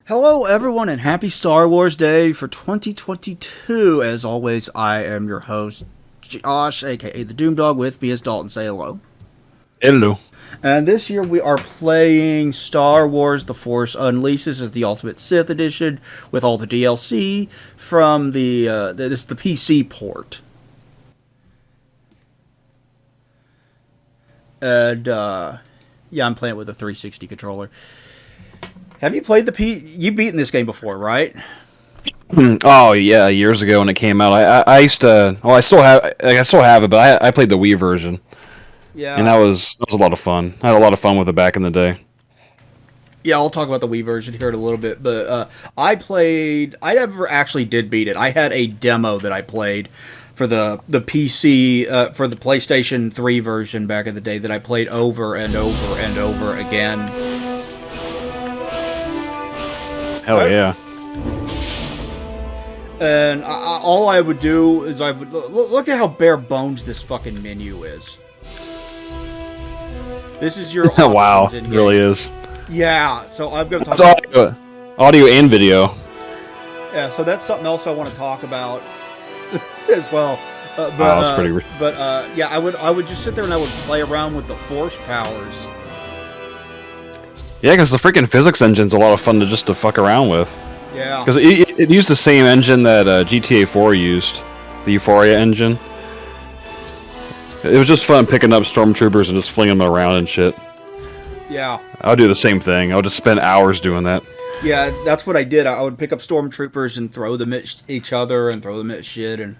Hello, everyone, and happy Star Wars Day for 2022. As always, I am your host, Josh, aka the Doom Dog. With me is Dalton. Say hello. Hello. And this year we are playing Star Wars The Force Unleashed. This is the Ultimate Sith Edition with all the DLC from this is the PC port. And, yeah, I'm playing it with a 360 controller. Have you played You've beaten this game before, right? Oh yeah, years ago when it came out, I used to. Well, I still have it, but I played the Wii version, and Yeah. that was a lot of fun. I had a lot of fun with it back in the day. Yeah, I'll talk about the Wii version here in a little bit, but I played. I never actually did beat it. I had a demo that I played for the PC for the PlayStation 3 version back in the day that I played over and over and over again. Hell yeah. And all I would do is I would look at how bare bones this fucking menu is. This is your Wow, options it in really game. is. Yeah, so I'm gonna talk It's about. audio and video. Yeah, so that's something else I want to talk about as well. Wow, it's pretty. Yeah, I would just sit there and I would play around with the force powers. Yeah, because the freaking physics engine's a lot of fun to fuck around with. Yeah, Because it used the same engine that GTA 4 used, the Euphoria engine. It was just fun picking up stormtroopers and just flinging them around and shit. yeah, I would do the same thing. I would just spend hours doing that. yeah. That's what I did. I would pick up stormtroopers and throw them at each other and throw them at shit. And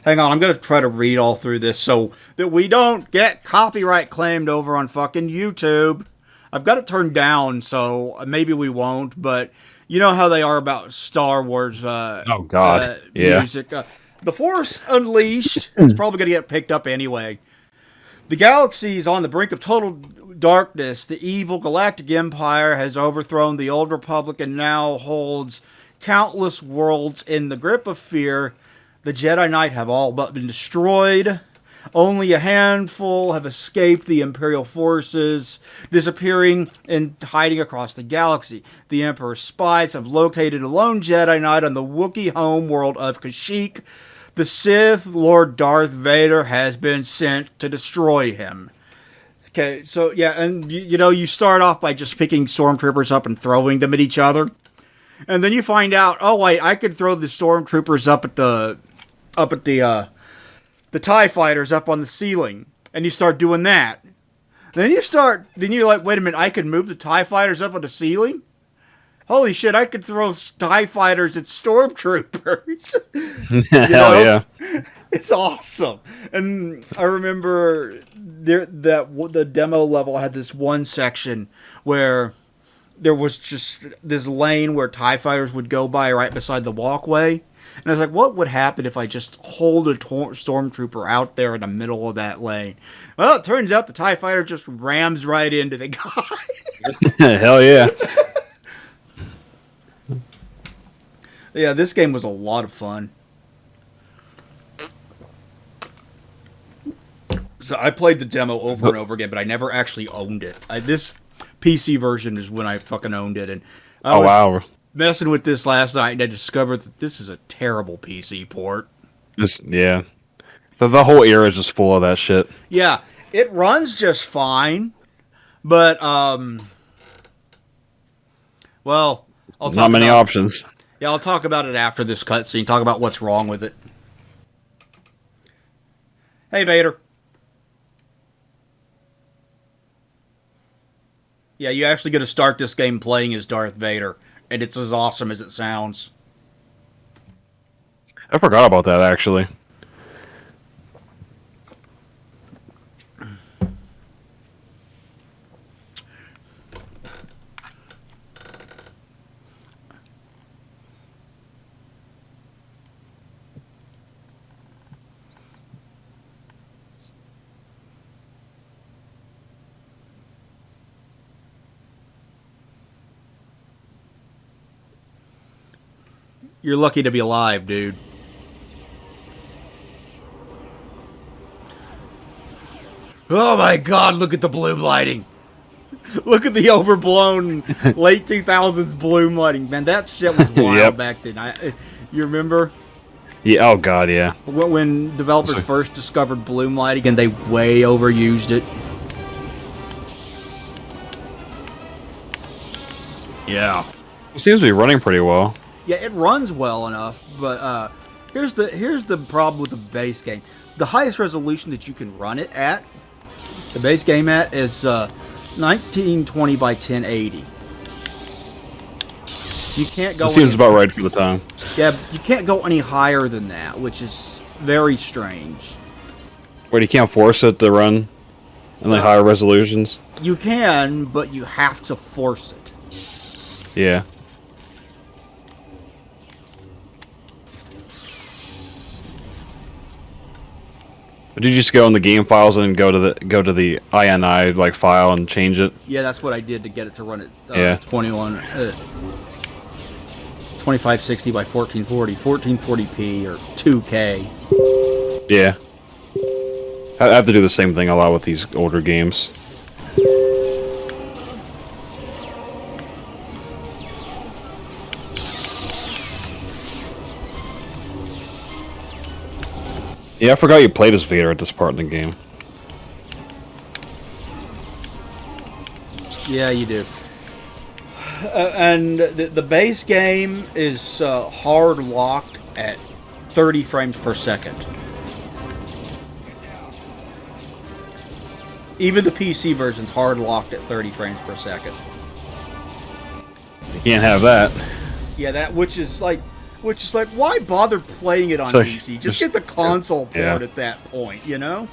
hang on, I'm gonna try to read all through this so that we don't get copyright claimed over on fucking YouTube. I've got it turned down, so maybe we won't. But you know how they are about Star Wars Oh God, yeah. music. The Force Unleashed is probably going to get picked up anyway. The galaxy is on the brink of total darkness. The evil galactic empire has overthrown the old republic and now holds countless worlds in the grip of fear. The Jedi Knight have all but been destroyed. Only a handful have escaped the Imperial forces, disappearing and hiding across the galaxy. The Emperor's spies have located a lone Jedi Knight on the Wookiee home world of Kashyyyk. The Sith Lord Darth Vader has been sent to destroy him. Okay, so yeah, and you start off by just picking stormtroopers up and throwing them at each other, and then you find out, oh wait, I could throw the stormtroopers up at the TIE fighters up on the ceiling, and you start doing that. Then you're like, wait a minute, I can move the TIE fighters up on the ceiling? Holy shit, I could throw TIE fighters at stormtroopers. Hell yeah. It's awesome. And I remember the demo level had this one section where there was just this lane where TIE fighters would go by right beside the walkway. And I was like, what would happen if I just hold a stormtrooper out there in the middle of that lane? Well, it turns out the TIE fighter just rams right into the guy. Hell yeah. Yeah, this game was a lot of fun. So I played the demo over and over again, but I never actually owned it. This PC version is when I fucking owned it. And I Oh was wow. messing with this last night, and I discovered that this is a terrible PC port. Yeah. The whole era is just full of that shit. Yeah, it runs just fine, but well, I'll Not many options. Yeah, I'll talk about it after this cutscene. Talk about what's wrong with it. Hey, Vader. Yeah, you actually get to start this game playing as Darth Vader, and it's as awesome as it sounds. I forgot about that actually. You're lucky to be alive, dude. Oh my god, look at the blue lighting. Look at the overblown late 2000s bloom lighting, man. That shit was wild Yep. back then. You remember Yeah. Oh god, yeah. when developers first discovered bloom lighting and they way overused it? Yeah. It seems to be running pretty well. Yeah, it runs well enough, but here's the problem with the base game. The highest resolution that you can run it at, the base game at, is 1920 by 1080. You can't go. It seems about right for the time. Yeah, you can't go any higher than that, which is very strange. Wait, you can't force it to run in like higher resolutions? You can, but you have to force it. Yeah. Did you just go in the game files and go to the INI like file and change it? Yeah, that's what I did to get it to run at Yeah. 2560 by 1440, 1440p or 2K. Yeah. I have to do the same thing a lot with these older games. Yeah, I forgot you played as Vader at this part in the game. Yeah, you do. And the base game is hard locked at 30 frames per second. Even the PC version's hard locked at 30 frames per second. You can't have that. Yeah, which is like, why bother playing it on So, PC? Just get the console port yeah. at that point, you know?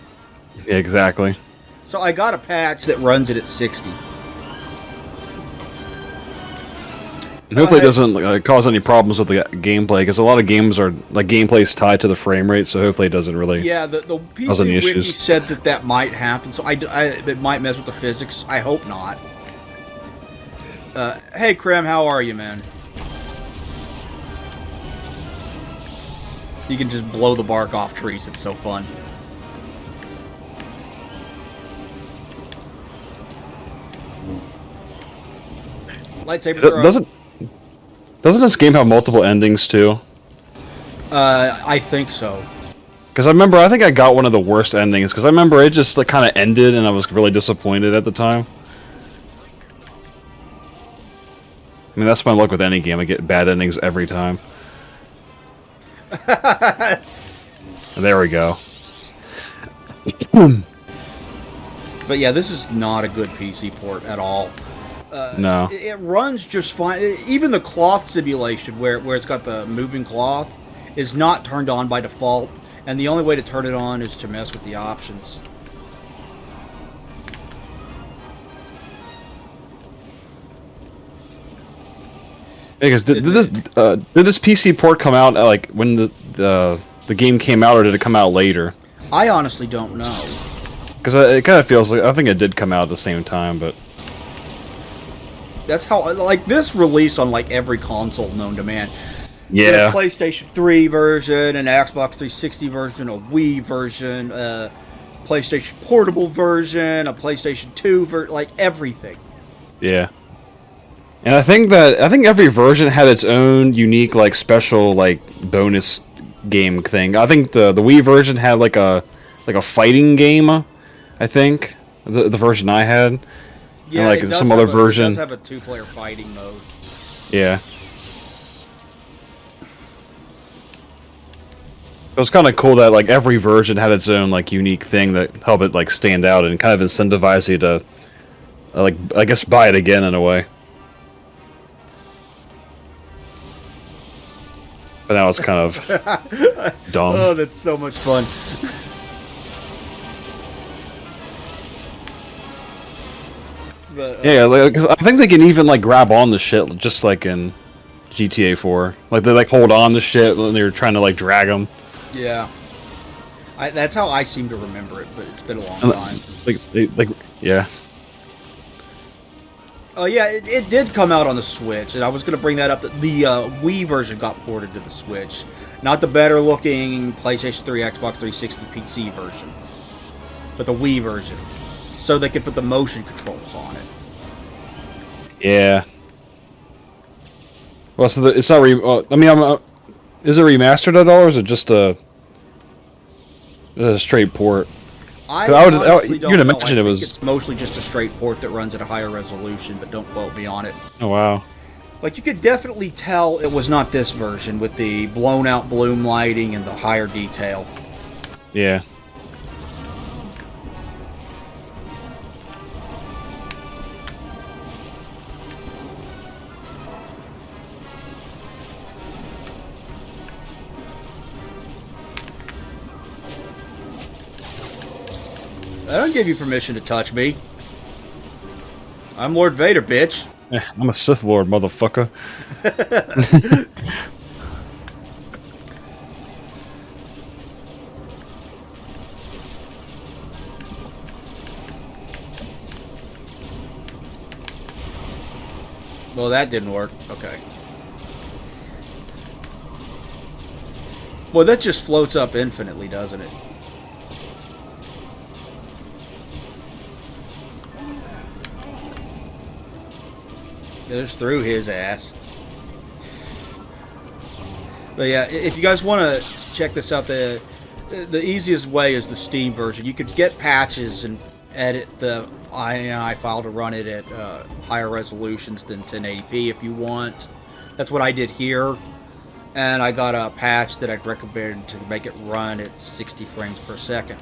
Yeah, exactly. So I got a patch that runs it at 60. And hopefully it doesn't cause any problems with the gameplay, because a lot of games are like gameplay's tied to the frame rate, so hopefully it doesn't really. Yeah, the cause any PC wiki issues. said that might happen, so it might mess with the physics. I hope not. Hey, Krem, how are you, man? You can just blow the bark off trees. It's so fun. Lightsaber throw. Doesn't this game have multiple endings too? I think so. Because I think I got one of the worst endings, because I remember it just like kind of ended and I was really disappointed at the time. I mean, that's my luck with any game. I get bad endings every time. There we go. But yeah, this is not a good PC port at all. No. It runs just fine. Even the cloth simulation, where it's got the moving cloth, is not turned on by default, and the only way to turn it on is to mess with the options. Because did this PC port come out like when the game came out, or did it come out later? I honestly don't know. Because it kind of feels like I think it did come out at the same time, but That's how, like, this release on, like, every console known to man. yeah, A PlayStation 3 version, an Xbox 360 version, a Wii version, a PlayStation Portable version, a PlayStation 2 version, like, everything. yeah. And I think every version had its own unique, like, special, like, bonus game thing. I think the Wii version had like a fighting game. I think the version I had. Yeah, and, like, it does some have other version. It does have a two-player fighting mode. Yeah. It was kind of cool that like every version had its own like unique thing that helped it like stand out and kind of incentivize you to like I guess buy it again in a way. But now it's kind of dumb. Oh, that's so much fun. But, Yeah, because I think they can even like grab on the shit just like in GTA 4. Like they like hold on to shit when they're trying to like drag them. yeah. That's how I seem to remember it, but it's been a long time. Yeah. Oh yeah, it did come out on the Switch, and I was going to bring that up. The Wii version got ported to the Switch, not the better looking PlayStation 3, Xbox 360, PC version, but the Wii version, so they could put the motion controls on it. Yeah. Well, so it's not I mean, is it remastered at all, or is it just a straight port? 'Cause I honestly you'd don't know. I imagine it think was. it's mostly just a straight port that runs at a higher resolution, but don't quote me on it. Oh wow. Like, you could definitely tell it was not this version with the blown out bloom lighting and the higher detail. Yeah. I don't give you permission to touch me. I'm Lord Vader, bitch. I'm a Sith Lord, motherfucker. Well, that didn't work. Okay. Well, that just floats up infinitely, doesn't it? Just through his ass. But yeah, if you guys want to check this out, the easiest way is the Steam version. You could get patches and edit the INI file to run it at higher resolutions than 1080p if you want. That's what I did here. And I got a patch that I'd recommend to make it run at 60 frames per second.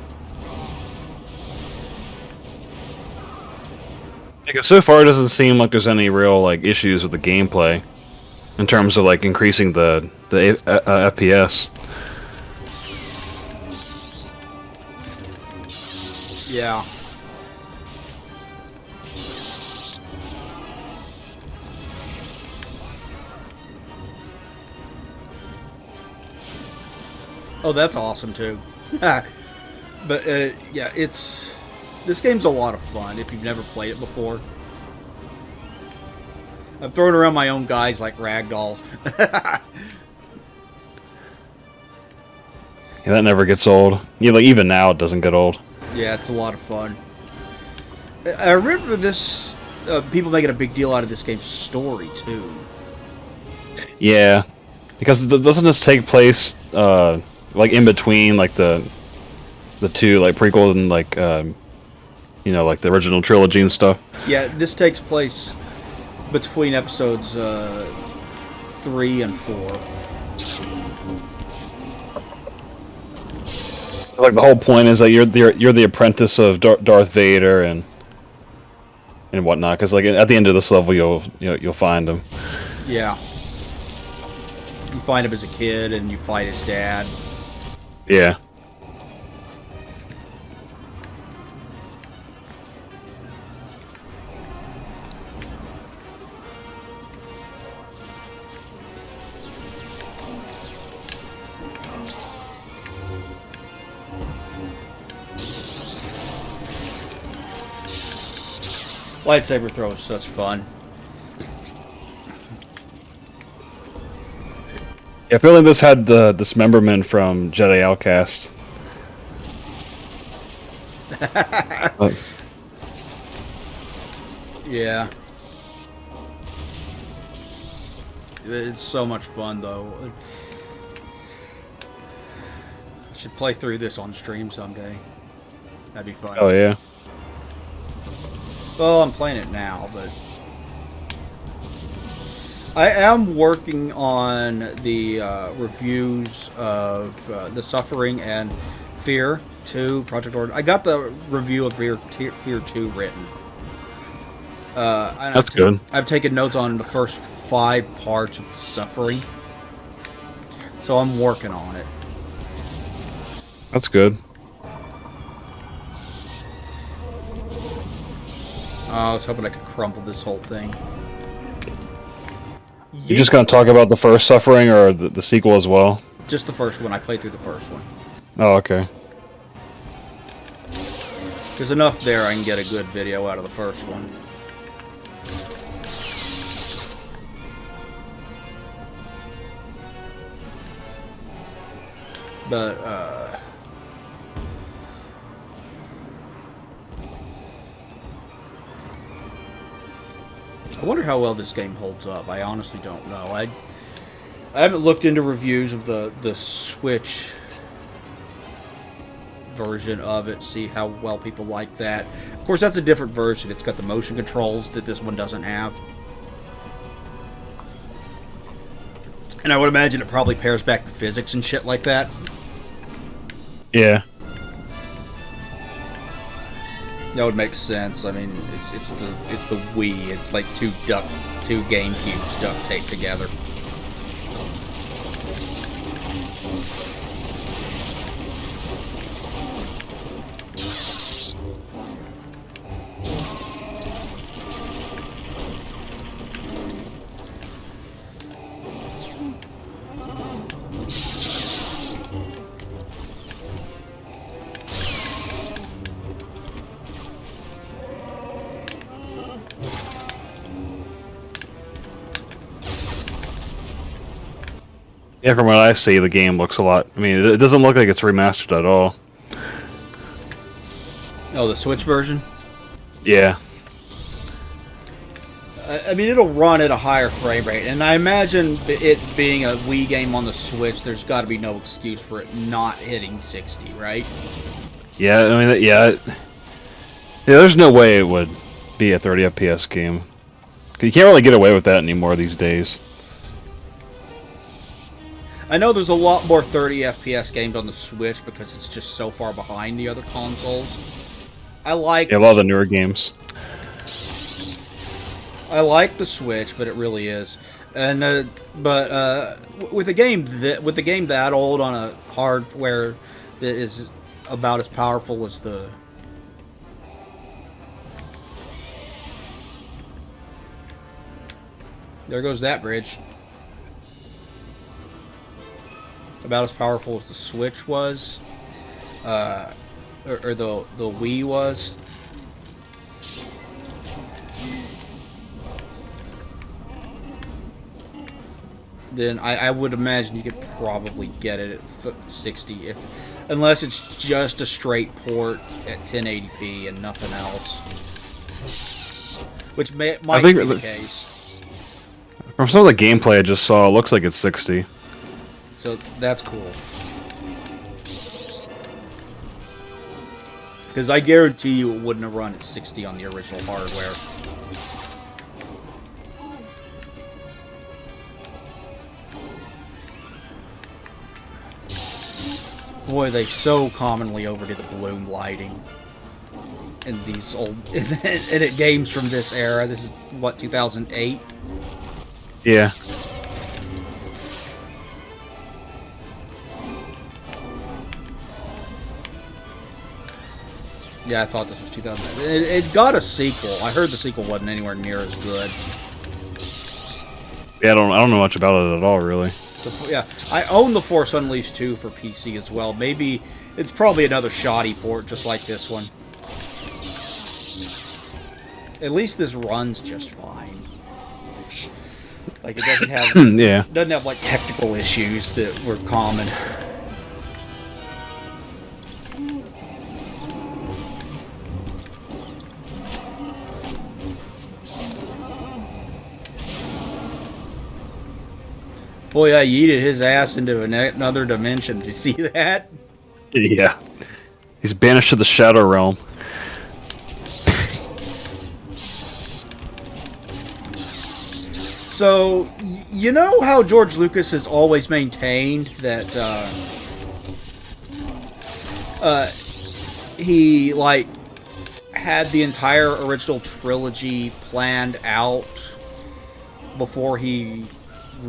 Because so far it doesn't seem like there's any real like issues with the gameplay in terms of like increasing the FPS. Yeah. Oh, that's awesome too. But yeah, this game's a lot of fun if you've never played it before. I've thrown around my own guys like ragdolls. Yeah, that never gets old. Yeah, like even now it doesn't get old. Yeah, it's a lot of fun. I remember this people making a big deal out of this game's story too. Yeah, because doesn't this take place like in between like the two like prequels and like you know, like the original trilogy and stuff? Yeah, this takes place between episodes 3 and 4. Like the whole point is that you're the apprentice of Darth Vader and whatnot. Because like at the end of this level, you'll find him. Yeah. You find him as a kid and you fight his dad. Yeah. Lightsaber throw is such fun. Yeah, I feel like this had the dismemberment from Jedi Outcast. Yeah. It's so much fun, though. I should play through this on stream someday. That'd be fun. Oh yeah. Well, I'm playing it now, but I am working on the reviews of The Suffering and Fear 2, Project Order. I got the review of Fear 2 written. That's good. I've taken notes on the first 5 parts of The Suffering. So I'm working on it. That's good. I was hoping I could crumple this whole thing. You just gonna talk about the first Suffering or the sequel as well? Just the first one. I played through the first one. Oh, okay. There's enough there I can get a good video out of the first one. But, I wonder how well this game holds up. I honestly don't know. I haven't looked into reviews of the Switch version of it, see how well people like that. Of course, that's a different version. It's got the motion controls that this one doesn't have. And I would imagine it probably pairs back the physics and shit like that. Yeah. That would make sense. I mean, it's the Wii. It's like two GameCubes duct taped together. Yeah, from what I see, the game looks a lot. I mean, it doesn't look like it's remastered at all. Oh, the Switch version? Yeah. I mean, it'll run at a higher frame rate, and I imagine it being a Wii game on the Switch, there's got to be no excuse for it not hitting 60, right? Yeah, I mean, yeah. There's no way it would be a 30 FPS game. You can't really get away with that anymore these days. I know there's a lot more 30 FPS games on the Switch because it's just so far behind the other consoles. I like a lot of the newer games. I like the Switch, but it really is. And with a game that old on a hardware that is about as powerful as the there goes that bridge. About as powerful as the Switch was, or the Wii was. Then I would imagine you could probably get it at 60, unless it's just a straight port at 1080p and nothing else, which might be the case. From some of the gameplay I just saw, it looks like it's 60. So that's cool. Because I guarantee you it wouldn't have run at 60 on the original hardware. Boy, they so commonly overdid the bloom lighting in these old in games from this era. This is what, 2008? Yeah. Yeah, I thought this was 2008. It got a sequel. I heard the sequel wasn't anywhere near as good. Yeah, I don't know much about it at all, really. Yeah, I own the Force Unleashed 2 for PC as well. Maybe it's probably another shoddy port, just like this one. At least this runs just fine. Like it doesn't have yeah. Doesn't have like technical issues that were common. Boy, I yeeted his ass into another dimension. Did you see that? Yeah. He's banished to the Shadow Realm. So, you know how George Lucas has always maintained that he, like, had the entire original trilogy planned out before he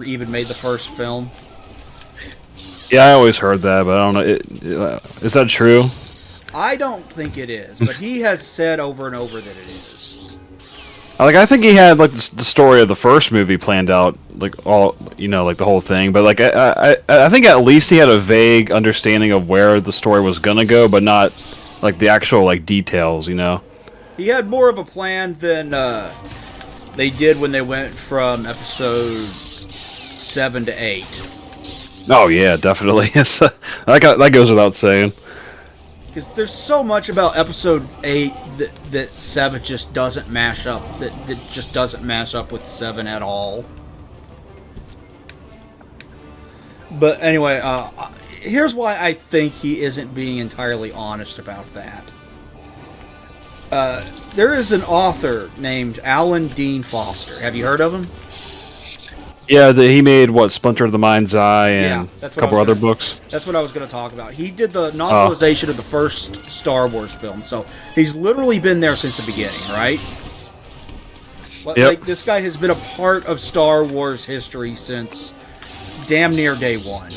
even made the first film? Yeah, I always heard that, but I don't know. Is that true? I don't think it is, but he has said over and over that it is. Like, I think he had like the story of the first movie planned out, like all like the whole thing. But like, I think at least he had a vague understanding of where the story was gonna go, but not like the actual like details. He had more of a plan than they did when they went from episode 7 to 8. Oh yeah, definitely. That goes without saying. Because there's so much about Episode 8 that 7 just doesn't mash up. That just doesn't mash up with 7 at all. But anyway, here's why I think he isn't being entirely honest about that. There is an author named Alan Dean Foster. Have you heard of him? Yeah, he made what, Splinter of the Mind's Eye and a couple other books. That's what I was going to talk about. He did the novelization of the first Star Wars film, so he's literally been there since the beginning, right? Yep. Like, this guy has been a part of Star Wars history since damn near day one.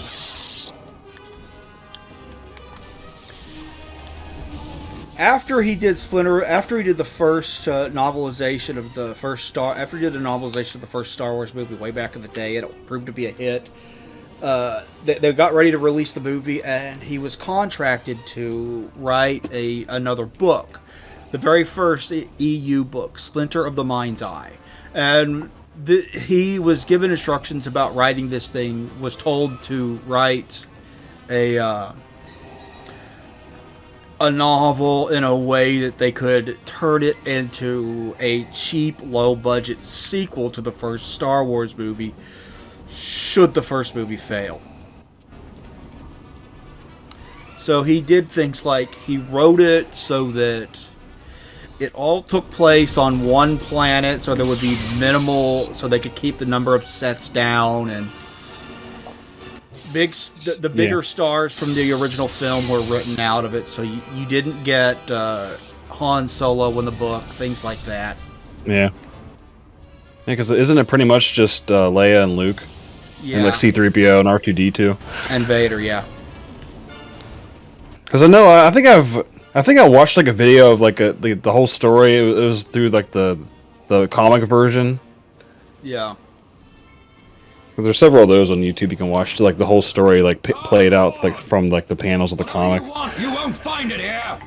After he did the first novelization of the first Star Wars movie way back in the day, it proved to be a hit. They got ready to release the movie, and he was contracted to write another book, the very first EU book, Splinter of the Mind's Eye, and he was given instructions about writing this thing. Was told to write a novel in a way that they could turn it into a cheap, low-budget sequel to the first Star Wars movie, should the first movie fail. So he did things like, he wrote it so that it all took place on one planet, so there would be minimal, so they could keep the number of sets down, and the bigger stars from the original film were written out of it, so you didn't get Han Solo in the book, things like that. Yeah. Because isn't it pretty much just Leia and Luke? Yeah. And like C-3PO and R2-D2? And Vader, yeah. Because I know, I think I watched like a video of like the whole story. It was through like the comic version. Yeah. There's several of those on YouTube you can watch, like the whole story, like played out, like from like the panels of the comic. You won't find it here.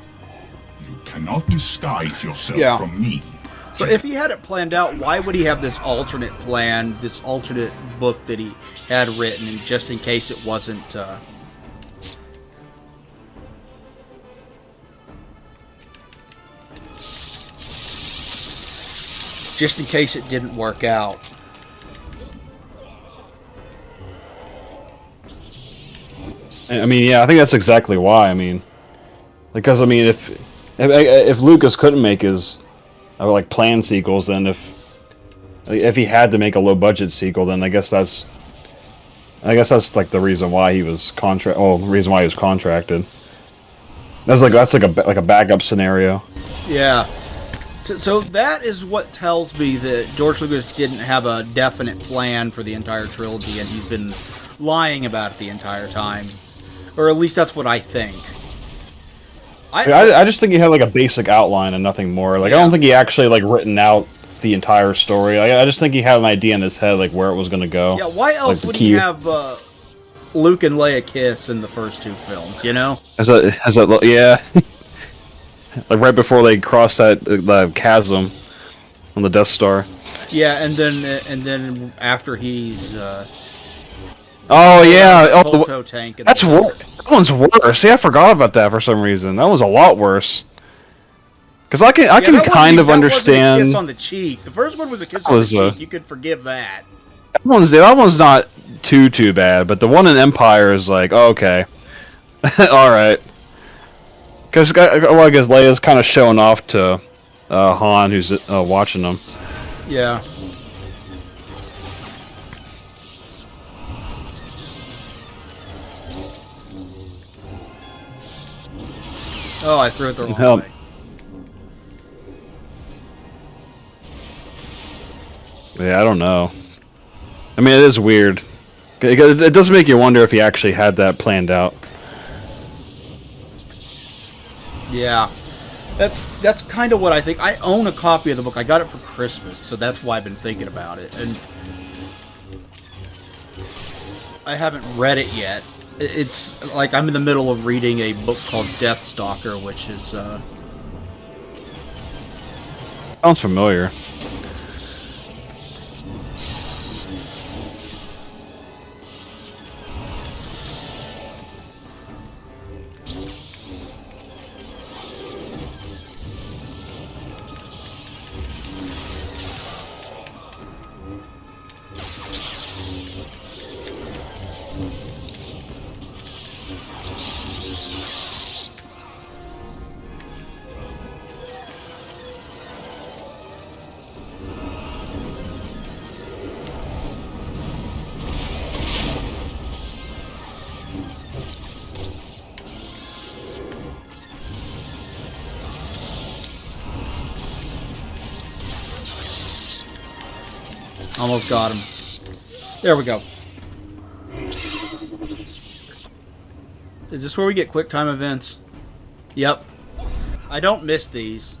You cannot disguise yourself from me. So if he had it planned out, why would he have this alternate plan, this alternate book that he had written, and just in case it wasn't, just in case it didn't work out? I mean, yeah, I think that's exactly why. I mean, because I mean, if Lucas couldn't make his like planned sequels, then if he had to make a low budget sequel, then I guess that's like the reason why he was reason why he was contracted. That's like a backup scenario. Yeah. So that is what tells me that George Lucas didn't have a definite plan for the entire trilogy, and he's been lying about it the entire time. Or at least that's what I think. I just think he had like a basic outline and nothing more. Like, I don't think he actually like written out the entire story. I just think he had an idea in his head like where it was going to go. Yeah, why else would he have Luke and Leia kiss in the first two films, you know? Yeah. Like right before they cross the chasm on the Death Star. Yeah, and then after he's oh yeah, Volto tank. That's worse. That one's worse. See, I forgot about that for some reason. That was a lot worse. Because I can kind of understand. That wasn't a kiss on the cheek. The first one was a kiss on the cheek. You could forgive that. That one's not too bad, but the one in Empire is like, oh, okay, all right. Because I guess Leia's kind of showing off to Han, who's watching them. Yeah. Oh, I threw it the wrong way. Yeah, I don't know. I mean, it is weird. It does make you wonder if he actually had that planned out. Yeah. That's kind of what I think. I own a copy of the book. I got it for Christmas, so that's why I've been thinking about it. And I haven't read it yet. It's like I'm in the middle of reading a book called Deathstalker, which is sounds familiar. Almost got him. There we go. Is this where we get quick time events? Yep. I don't miss these.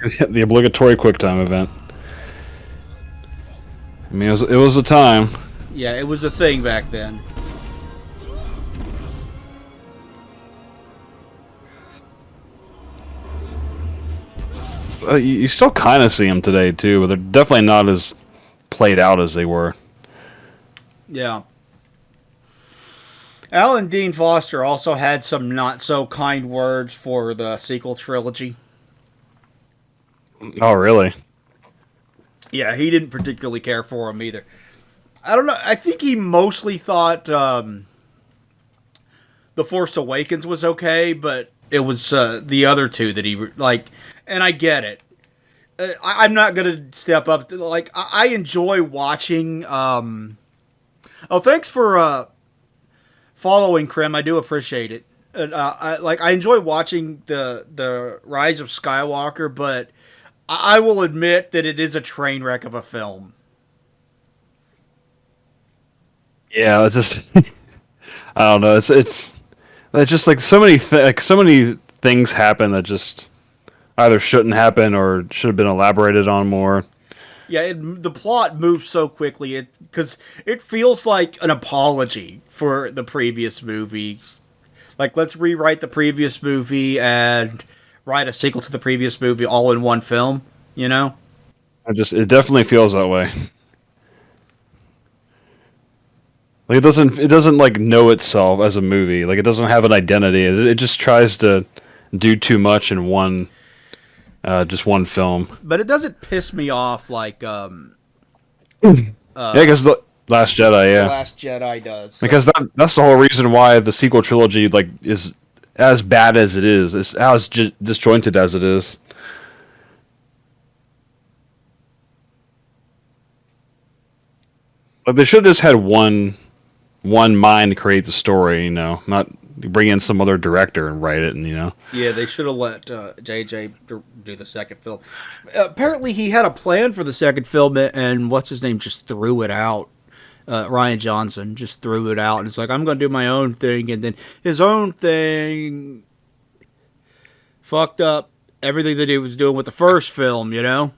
The obligatory QuickTime event. I mean, it was a time. Yeah, it was a thing back then. You still kind of see them today too, but they're definitely not as played out as they were. Yeah. Alan Dean Foster also had some not so kind words for the sequel trilogy. Oh, really? Yeah, he didn't particularly care for him either. I don't know. I think he mostly thought The Force Awakens was okay, but it was the other two that he like. And I get it. I'm not gonna step up. Like I enjoy watching. Oh, thanks for following, Krim. I do appreciate it. I enjoy watching the Rise of Skywalker, but I will admit that it is a train wreck of a film. Yeah, it's just I don't know. It's just like so many so many things happen that just either shouldn't happen or should have been elaborated on more. Yeah, the plot moves so quickly because it feels like an apology for the previous movie. Like, let's rewrite the previous movie and write a sequel to the previous movie all in one film, you know? It definitely feels that way. Like it doesn't like know itself as a movie. Like it doesn't have an identity. It just tries to do too much in one just one film. But it doesn't piss me off like Yeah, because the Last Jedi, yeah. The Last Jedi does. So. Because that's the whole reason why the sequel trilogy like is as bad as it is. It's as disjointed as it is. Like they should have just had one mind create the story, you know, not bring in some other director and write it, and you know. Yeah, they should have let JJ do the second film. Apparently, he had a plan for the second film, and what's his name just threw it out. Ryan Johnson just threw it out, and it's like, I'm going to do my own thing, and then his own thing fucked up everything that he was doing with the first film, you know?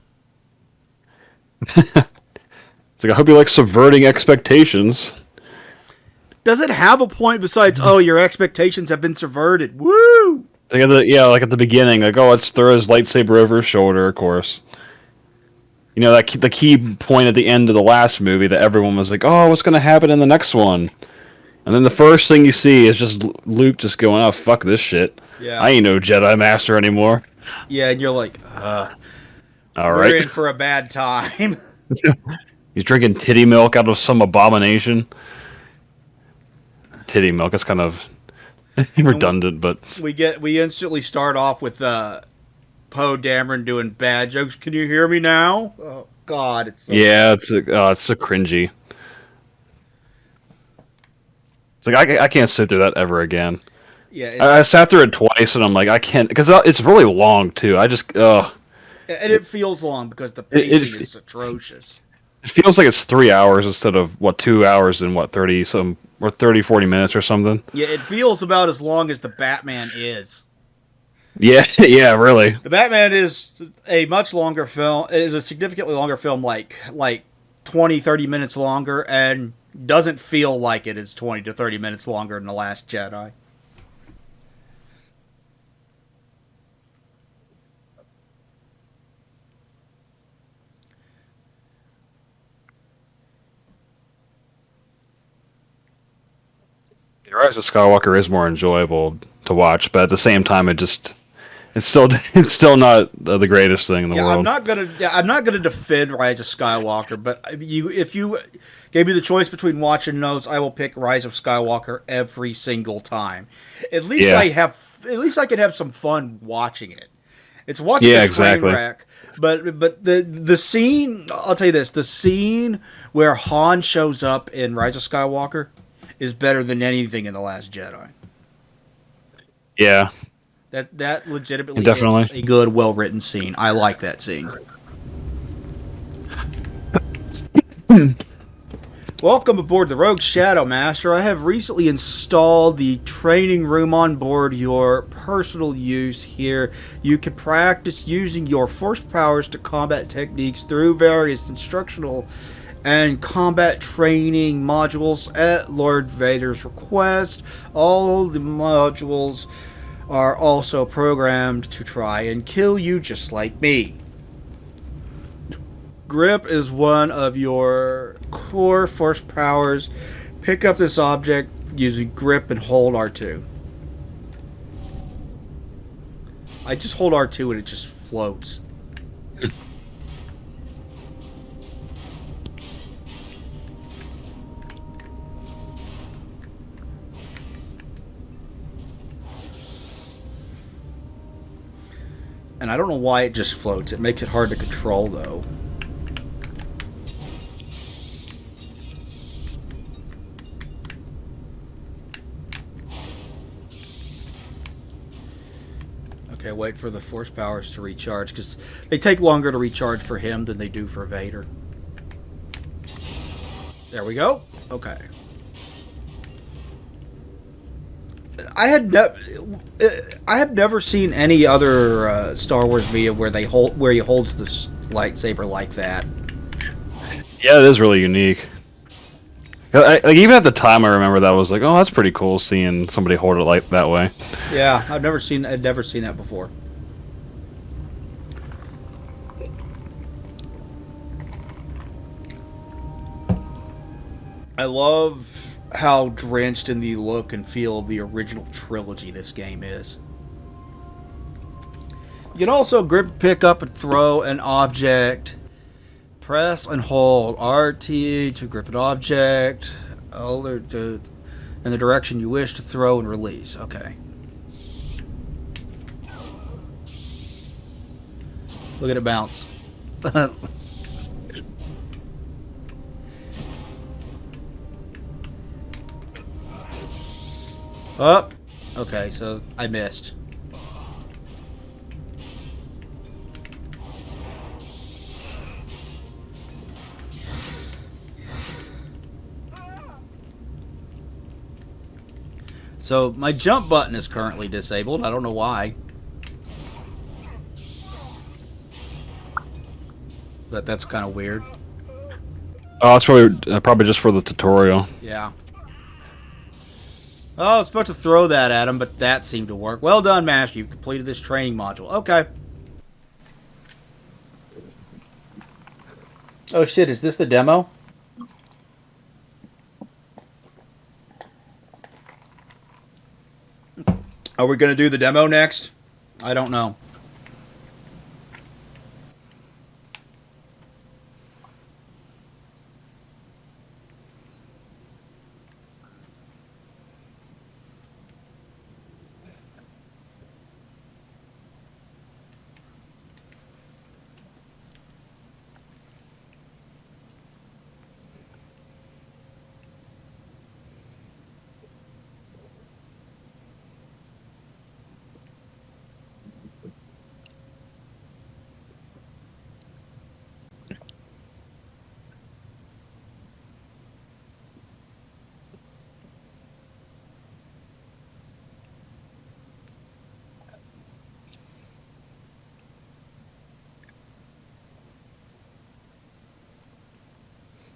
It's like, I hope you like subverting expectations. Does it have a point besides, oh, your expectations have been subverted? Woo! Like at the beginning, like, oh, let's throw his lightsaber over his shoulder, of course. You know, the key point at the end of the last movie that everyone was like, oh, what's going to happen in the next one? And then the first thing you see is just Luke just going, oh, fuck this shit. Yeah. I ain't no Jedi Master anymore. Yeah, and you're like, all we're right. in for a bad time. He's drinking titty milk out of some abomination. Titty milk, that's kind of redundant, but... We instantly start off with Poe Dameron doing bad jokes. Can you hear me now? Oh God, it's so yeah, it's so cringy. It's like I can't sit through that ever again. Yeah, I sat through it twice, and I'm like, I can't, because it's really long too. I just and it feels long because the pacing is atrocious. It feels like it's 3 hours instead of 2 hours and 40 minutes or something. Yeah, it feels about as long as the Batman is. Yeah, yeah, really. The Batman is a much longer film, is a significantly longer film, like 20, 30 minutes longer, and doesn't feel like it is 20 to 30 minutes longer than The Last Jedi. Rise of Skywalker is more enjoyable to watch, but at the same time, it's it's still not the greatest thing in the Yeah, world. I'm not gonna defend Rise of Skywalker, but if you gave me the choice between watching those, I will pick Rise of Skywalker every single time. At least Yeah. at least I can have some fun watching it. It's watching Yeah, a train exactly. wreck, but the scene, I'll tell you this, the scene where Han shows up in Rise of Skywalker is better than anything in The Last Jedi. Yeah, That legitimately is definitely. a good, well written scene. I like that scene. Welcome aboard the Rogue Shadow Master. I have recently installed the training room on board your personal use here. You can practice using your force powers to combat techniques through various instructional and combat training modules at Lord Vader's request. All the modules are also programmed to try and kill you just like me. Grip is one of your core force powers. Pick up this object using grip and hold R2. I just hold R2 and it just floats. And I don't know why it just floats. It makes it hard to control though. Okay, wait for the force powers to recharge, because they take longer to recharge for him than they do for Vader. There we go. Okay. I have never seen any other Star Wars media where he holds the lightsaber like that. Yeah, it is really unique. Like even at the time, I remember that was like, oh, that's pretty cool seeing somebody hold it like that way. Yeah, I'd never seen that before. I love how drenched in the look and feel of the original trilogy this game is. You can also grip, pick up, and throw an object. Press and hold RT to grip an object. In the direction you wish to throw and release. Okay. Look at it bounce. Oh, okay, so I missed. So my jump button is currently disabled. I don't know why. But that's kind of weird. Oh, that's probably just for the tutorial. Yeah. Oh, I was supposed to throw that at him, but that seemed to work. Well done, Master. You've completed this training module. Okay. Oh shit, is this the demo? Are we going to do the demo next? I don't know.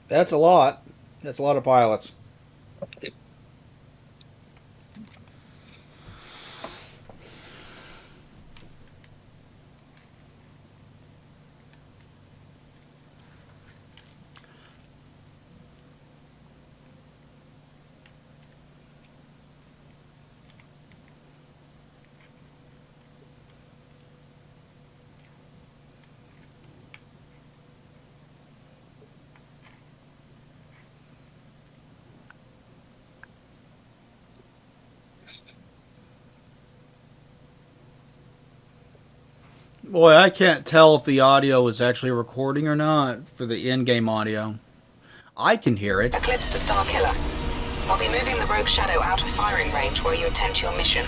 That's a lot. That's a lot of pilots. Boy, I can't tell if the audio is actually recording or not for the in-game audio. I can hear it. Eclipse to Star Killer. I'll be moving the Rogue Shadow out of firing range while you attend to your mission.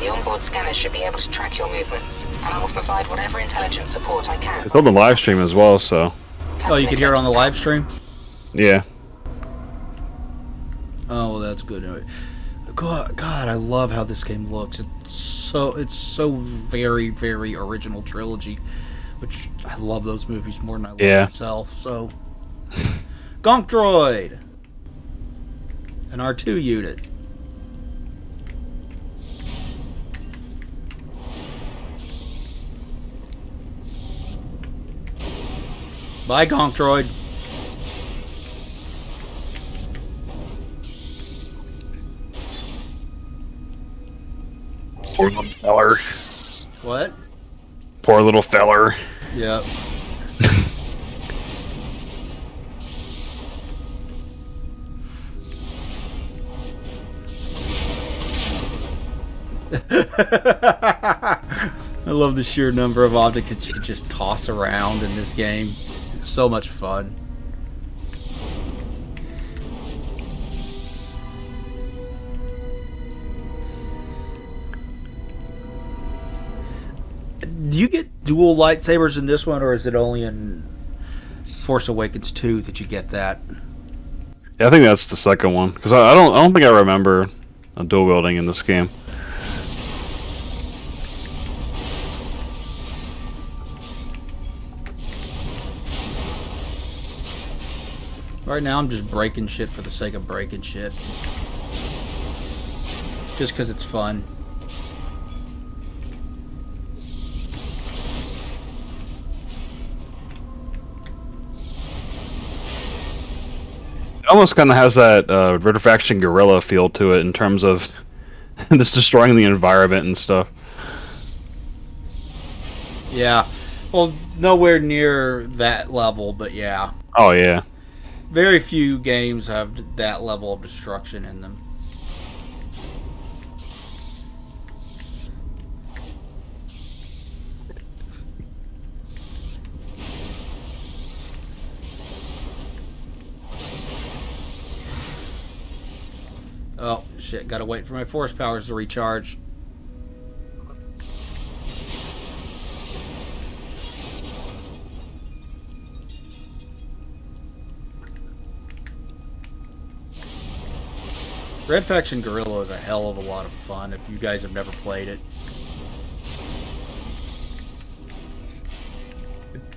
The onboard scanners should be able to track your movements, and I will provide whatever intelligence support I can. It's on the live stream as well, so. Oh, you can hear it on the live stream? Yeah. Oh, well, that's good. God, I love how this game looks. It's so very, very original trilogy, which I love those movies more than I love myself. So, Gonk Droid, an R2 unit. Bye, Gonk Droid. Poor little feller. What? Poor little feller. Yep. I love the sheer number of objects that you can just toss around in this game. It's so much fun. Do you get dual lightsabers in this one, or is it only in Force Awakens 2 that you get that? Yeah, I think that's the second one because I don't think I remember a dual wielding in this game. Right now, I'm just breaking shit for the sake of breaking shit, just because it's fun. It almost kind of has that Retrofaction Guerrilla feel to it in terms of this destroying the environment and stuff. Yeah. Well, nowhere near that level, but yeah. Oh, yeah. Very few games have that level of destruction in them. Oh, shit. Gotta wait for my force powers to recharge. Red Faction Guerrilla is a hell of a lot of fun if you guys have never played it.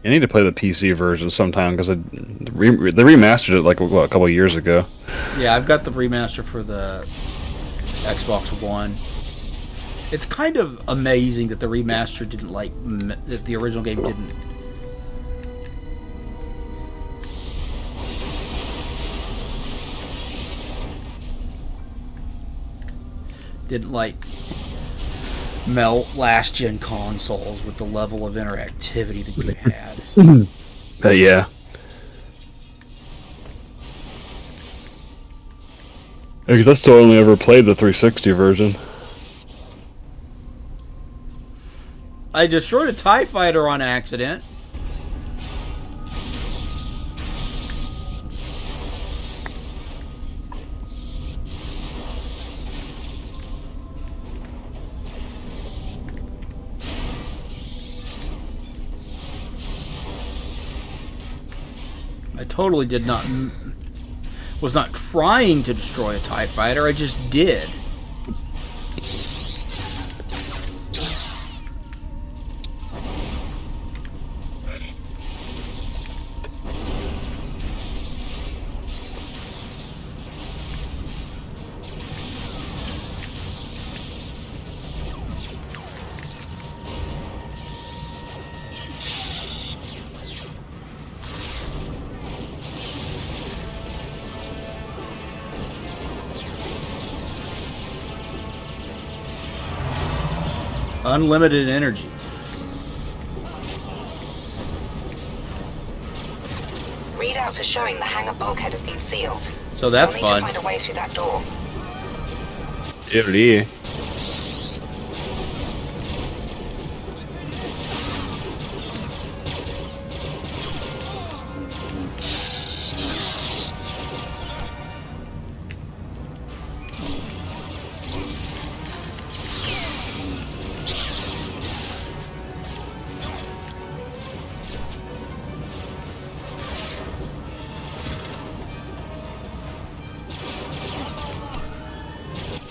You need to play the PC version sometime because they remastered it like what, a couple of years ago. Yeah, I've got the remaster for the Xbox One. It's kind of amazing that the remaster didn't that the original game didn't melt last gen consoles with the level of interactivity that you had. Yeah. Because I still only ever played the 360 version. I destroyed a TIE fighter on accident. I totally was not trying to destroy a TIE fighter, I just did. Unlimited energy. Readouts are showing the hangar bulkhead has been sealed. So that's You'll need fun. to find a way through that door. Yeah.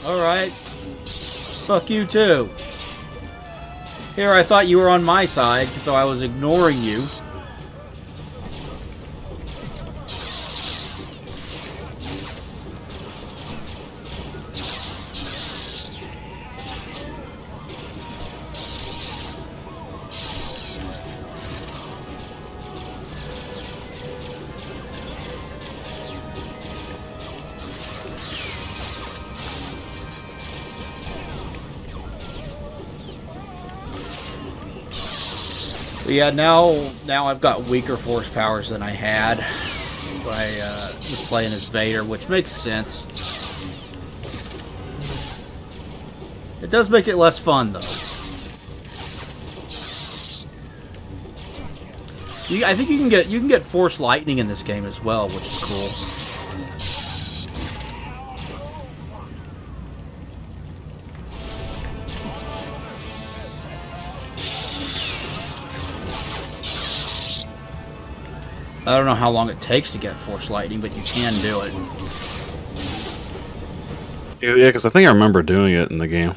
Alright. Fuck you too. Here, I thought you were on my side, so I was ignoring you. But yeah, now I've got weaker force powers than I had when I was playing as Vader, which makes sense. It does make it less fun, though. I think you can get force lightning in this game as well, which is cool. I don't know how long it takes to get Force Lightning, but you can do it. Yeah, because I think I remember doing it in the game.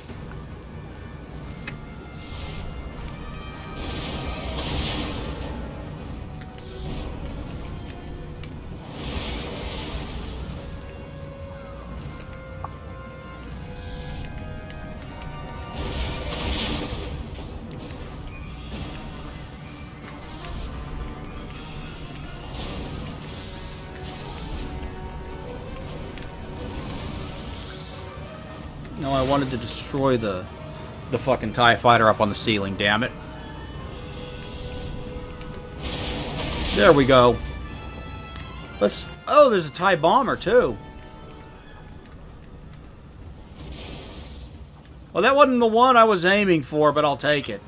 No, I wanted to destroy the fucking TIE fighter up on the ceiling, damn it. There we go. Oh, there's a TIE bomber too. Well, that wasn't the one I was aiming for, but I'll take it.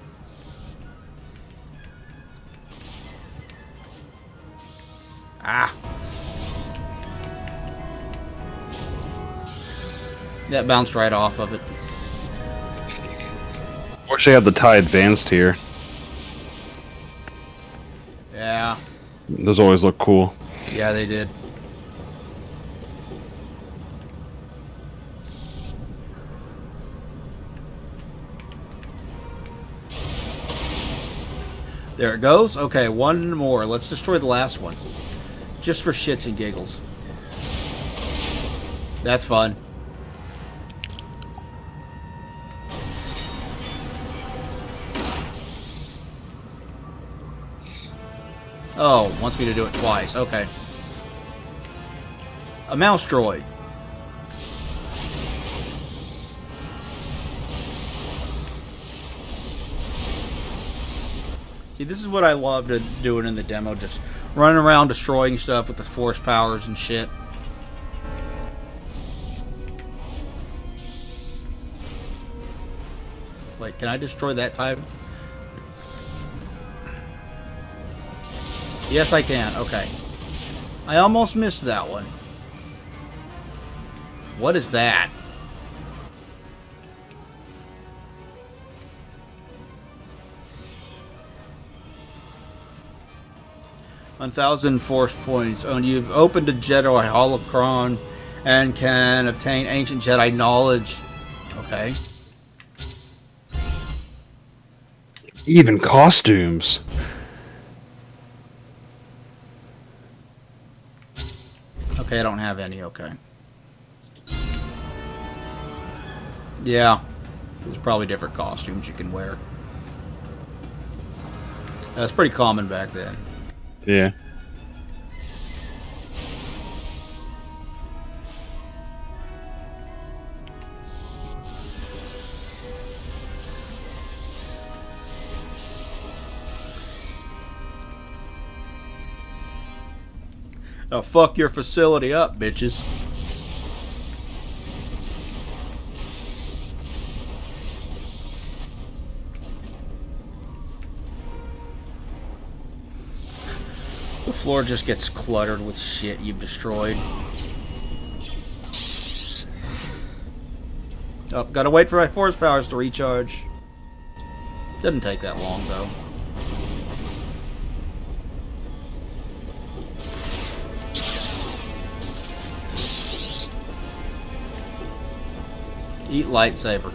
Ah. That bounced right off of it. Wish they had the TIE Advanced here. Yeah. Those always look cool. Yeah, they did. There it goes. Okay, one more. Let's destroy the last one. Just for shits and giggles. That's fun. Oh, wants me to do it twice. Okay. A mouse droid. See, this is what I loved doing in the demo. Just running around destroying stuff with the force powers and shit. Wait, can I destroy that type? Yes, I can. Okay. I almost missed that one. What is that? $1,000 force points. Oh, you've opened a Jedi holocron and can obtain ancient Jedi knowledge. Okay. Even costumes. Okay, I don't have any. Okay. Yeah. There's probably different costumes you can wear. That's pretty common back then. Yeah. Now fuck your facility up, bitches. The floor just gets cluttered with shit you've destroyed. Oh, gotta wait for my force powers to recharge. Doesn't take that long, though. Eat lightsaber.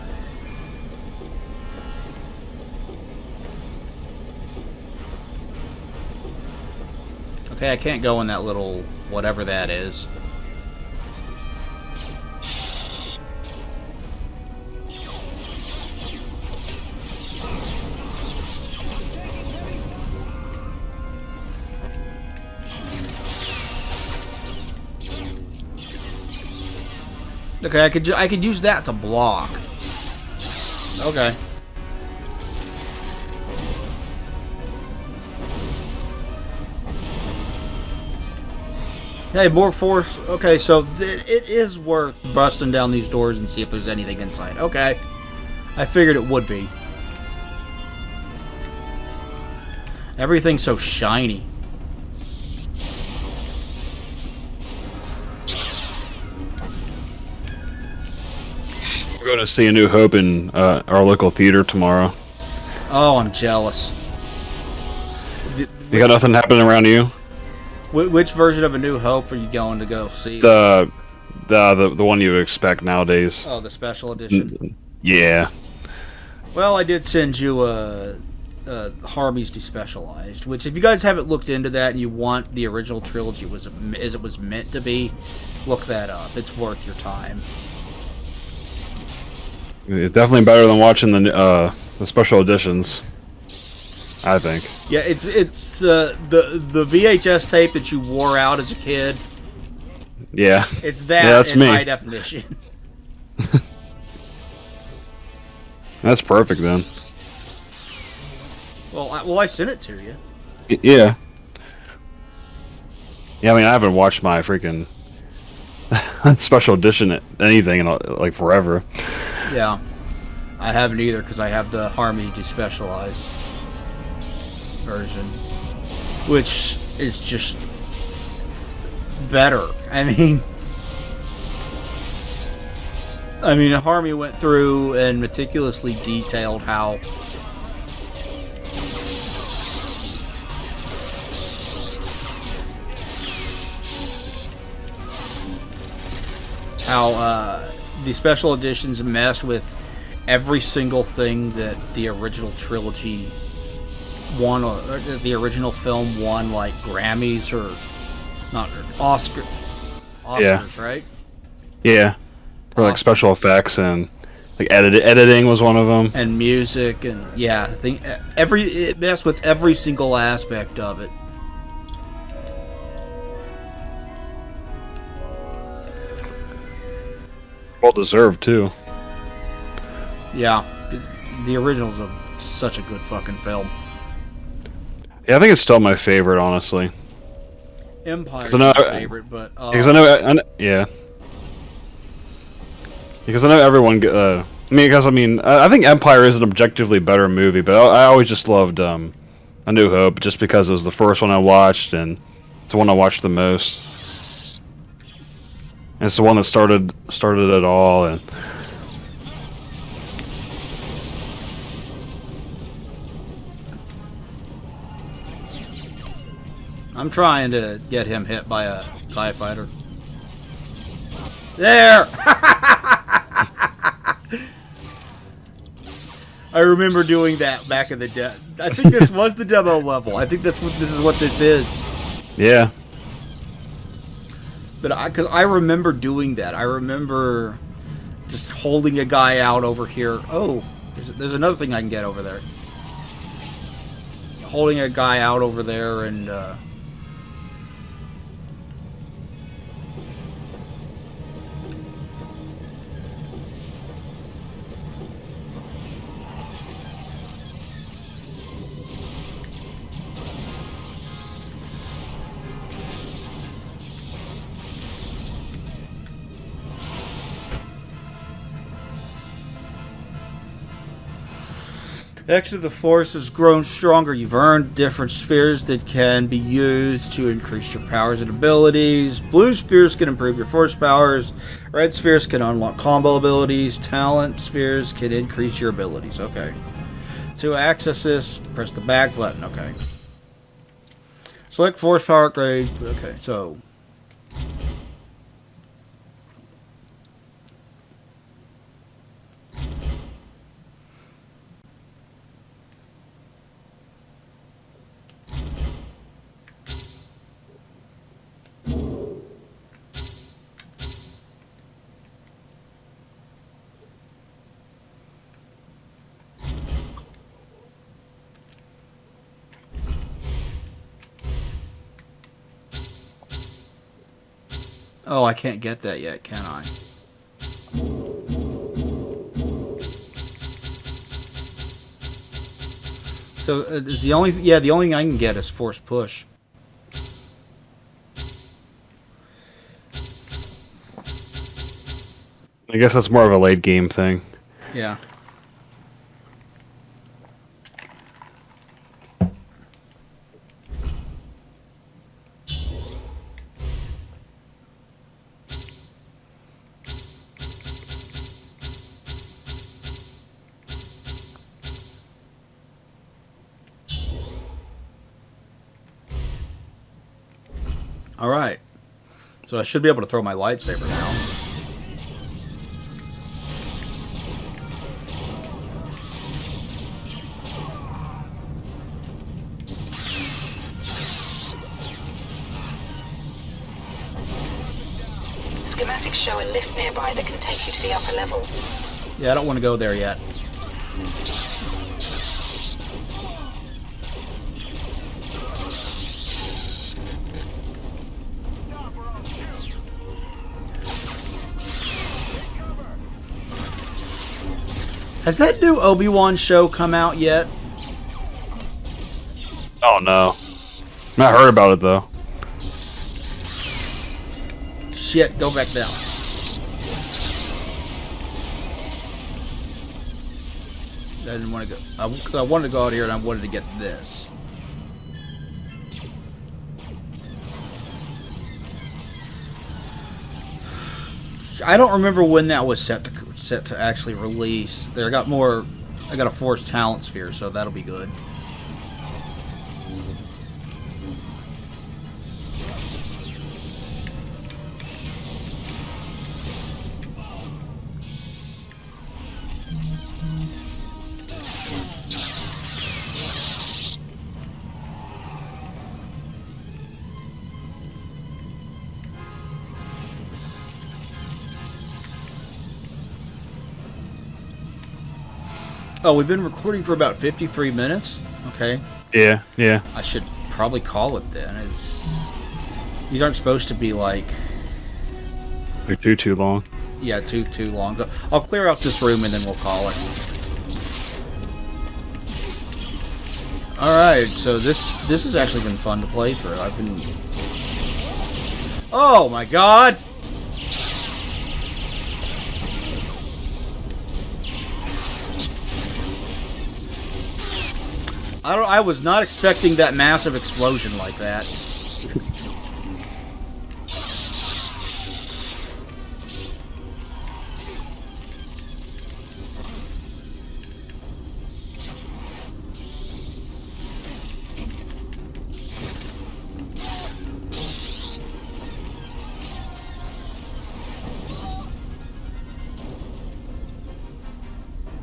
Okay, I can't go in that little whatever that is. Okay, I could use that to block. Okay. Hey, more force. Okay, so it is worth busting down these doors and see if there's anything inside. Okay. I figured it would be. Everything's so shiny. We're going to see A New Hope in our local theater tomorrow. Oh, I'm jealous. You got nothing happening around you? Which version of A New Hope are you going to go see? The one you would expect nowadays. Oh, the special edition. Yeah. Well, I did send you Harmy's Despecialized, which if you guys haven't looked into that and you want the original trilogy as it was meant to be, look that up. It's worth your time. It's definitely better than watching the special editions, I think. Yeah, it's the VHS tape that you wore out as a kid. Yeah. It's that that's in me. high definition. That's perfect then. Well, I sent it to you. Yeah. Yeah, I mean, I haven't watched my freaking special edition anything in like forever. Yeah, I haven't either because I have the Harmony Despecialized version, which is just better. I mean, Harmony went through and meticulously detailed how the special editions mess with every single thing that the original trilogy won, or the original film won, like Grammys or not Oscars, Yeah. right? Yeah. For like special effects and like editing was one of them. And music and yeah, I think it messed with every single aspect of it. Well deserved too. Yeah, the original's such a good fucking film. Yeah, I think it's still my favorite, honestly. Empire's my favorite, but because I know, yeah. Because I know everyone. I think Empire is an objectively better movie, but I always just loved A New Hope just because it was the first one I watched and it's the one I watched the most. And it's the one that started it all, and I'm trying to get him hit by a TIE fighter. There! I remember doing that back in the day. I think this was the demo level. I think this is what this is. yeah. But because I remember doing that. I remember just holding a guy out over here. Oh, there's another thing I can get over there. Holding a guy out over there and Actually, the Force has grown stronger. You've earned different spheres that can be used to increase your powers and abilities. Blue spheres can improve your Force powers. Red spheres can unlock combo abilities. Talent spheres can increase your abilities. Okay. To access this, press the back button. Okay. Select Force power upgrade. Okay, so... Oh, I can't get that yet, can I? So is the only the only thing I can get is Force Push. I guess that's more of a late game thing. Yeah. All right. So I should be able to throw my lightsaber now. Schematics show a lift nearby that can take you to the upper levels. Yeah, I don't want to go there yet. Has that new Obi-Wan show come out yet? Oh no. I heard about it though. Shit, go back down. I didn't want to go. I wanted to go out here and I wanted to get this. I don't remember when that was set to actually release. I got a Force Talent Sphere, so that'll be good. Oh, we've been recording for about 53 minutes. Okay. Yeah, yeah. I should probably call it then. These aren't supposed to be like... They're too long. Yeah, too long. So I'll clear out this room and then we'll call it. Alright, so this has actually been fun to play through. I've been... Oh my god! I was not expecting that massive explosion like that.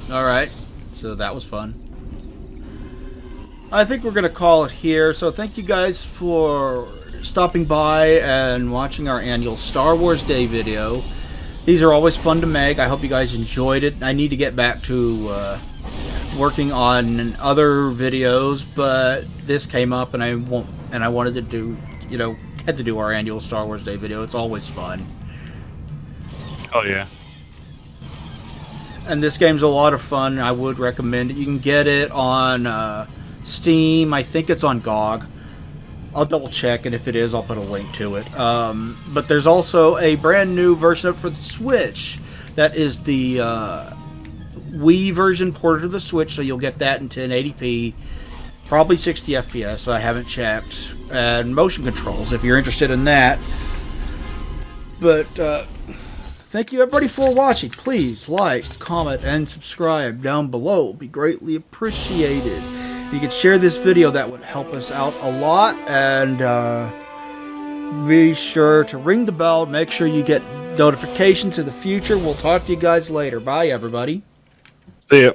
Alright, so that was fun. I think we're going to call it here. So thank you guys for stopping by and watching our annual Star Wars Day video. These are always fun to make. I hope you guys enjoyed it. I need to get back to working on other videos, but this came up and I wanted to do, had to do our annual Star Wars Day video. It's always fun. Oh yeah. And this game's a lot of fun. I would recommend it. You can get it on Steam. I think it's on GOG. I'll double check, and if it is, I'll put a link to it. But there's also a brand new version for the Switch. That is the Wii version ported to the Switch, so you'll get that in 1080p, probably 60 FPS. I haven't checked, and motion controls if you're interested in that. But thank you everybody for watching. Please like, comment, and subscribe down below. It'd be greatly appreciated. If you could share this video, that would help us out a lot. And be sure to ring the bell. Make sure you get notifications in the future. We'll talk to you guys later. Bye, everybody. See ya.